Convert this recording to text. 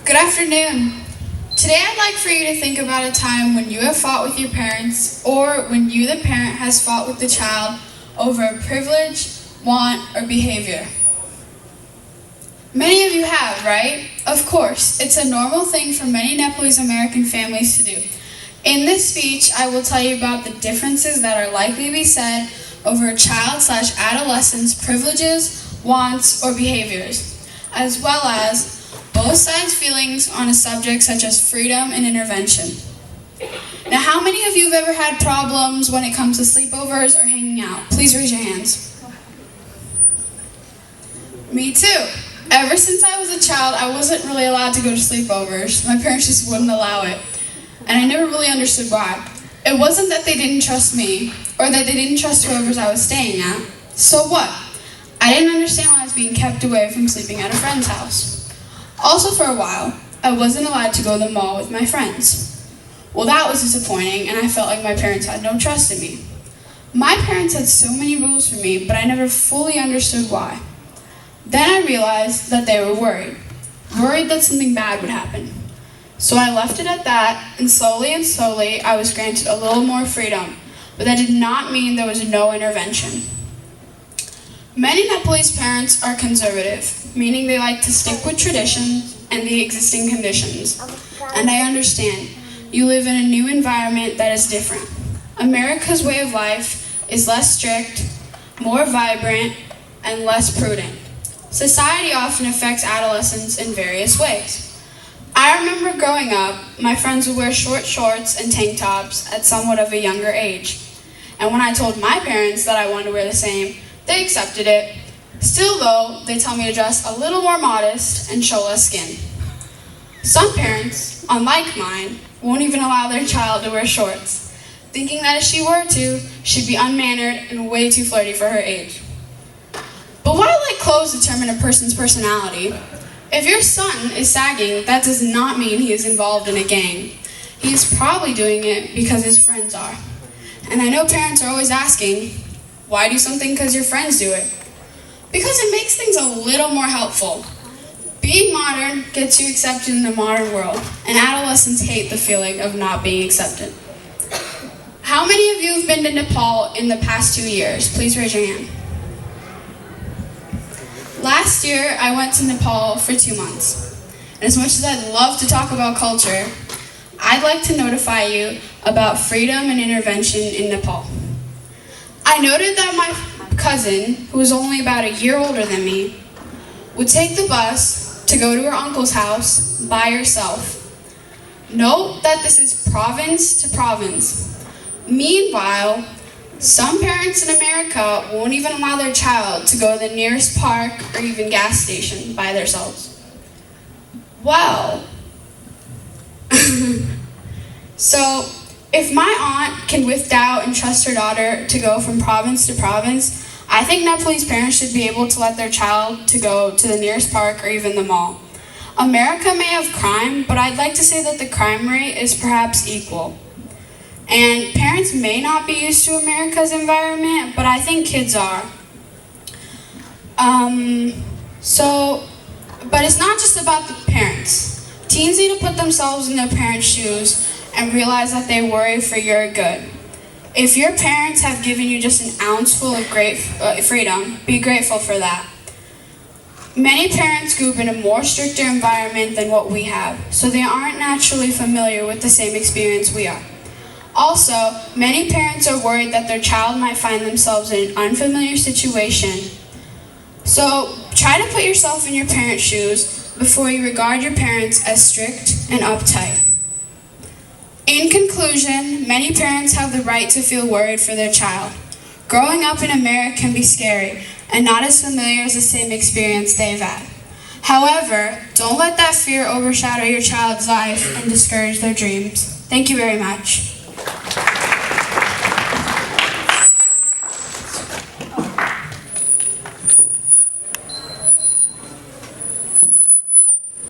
Good afternoon. Today I'd like for you to think about a time when you have fought with your parents or when you, the parent, has fought with the child over a privilege, want, or behavior. Many of you have, right? Of course, it's a normal thing for many Nepalese American families to do. In this speech, I will tell you about the differences that are likely to be said over a child/adolescent's privileges, wants, or behaviors, as well as both sides' feelings on a subject such as freedom and intervention. Now, how many of you have ever had problems when it comes to sleepovers or hanging out? Please raise your hands. Me too. Ever since I was a child, I wasn't really allowed to go to sleepovers. My parents just wouldn't allow it. And I never really understood why. It wasn't that they didn't trust me, or that they didn't trust whoever I was staying at. So what? I didn't understand why I was being kept away from sleeping at a friend's house. Also, for a while, I wasn't allowed to go to the mall with my friends. Well, that was disappointing, and I felt like my parents had no trust in me. My parents had so many rules for me, but I never fully understood why. Then I realized that they were worried that something bad would happen. So I left it at that, and slowly I was granted a little more freedom, but that did not mean there was no intervention. Many Nepalese parents are conservative, meaning they like to stick with traditions and the existing conditions. And I understand. You live in a new environment that is different. America's way of life is less strict, more vibrant, and less prudent. Society often affects adolescents in various ways. I remember growing up, my friends would wear short shorts and tank tops at somewhat of a younger age. And when I told my parents that I wanted to wear the same, they accepted it. Still though, they tell me to dress a little more modest and show less skin. Some parents, unlike mine, won't even allow their child to wear shorts, thinking that if she were to, she'd be unmannered and way too flirty for her age. But why let clothes determine a person's personality? If your son is sagging, that does not mean he is involved in a gang. He is probably doing it because his friends are. And I know parents are always asking, why do something because your friends do it? Because it makes things a little more helpful. Being modern gets you accepted in the modern world, and adolescents hate the feeling of not being accepted. How many of you have been to Nepal in the past 2 years? Please raise your hand. Last year, I went to Nepal for 2 months. And as much as I'd love to talk about culture, I'd like to notify you about freedom and intervention in Nepal. I noted that my cousin, who was only about a year older than me, would take the bus to go to her uncle's house by herself. Note that this is province to province. Meanwhile, some parents in America won't even allow their child to go to the nearest park or even gas station by themselves. Well, so if my aunt can with doubt and trust her daughter to go from province to province, I think Nepalese parents should be able to let their child to go to the nearest park or even the mall. America may have crime, but I'd like to say that the crime rate is perhaps equal. And parents may not be used to America's environment, but I think kids are. But it's not just about the parents. Teens need to put themselves in their parents' shoes and realize that they worry for your good. If your parents have given you just an ounce full of great freedom, be grateful for that. Many parents grew up in a more stricter environment than what we have, so they aren't naturally familiar with the same experience we are. Also, many parents are worried that their child might find themselves in an unfamiliar situation. So, try to put yourself in your parents' shoes before you regard your parents as strict and uptight. In conclusion, many parents have the right to feel worried for their child. Growing up in America can be scary and not as familiar as the same experience they've had. However, don't let that fear overshadow your child's life and discourage their dreams. Thank you very much.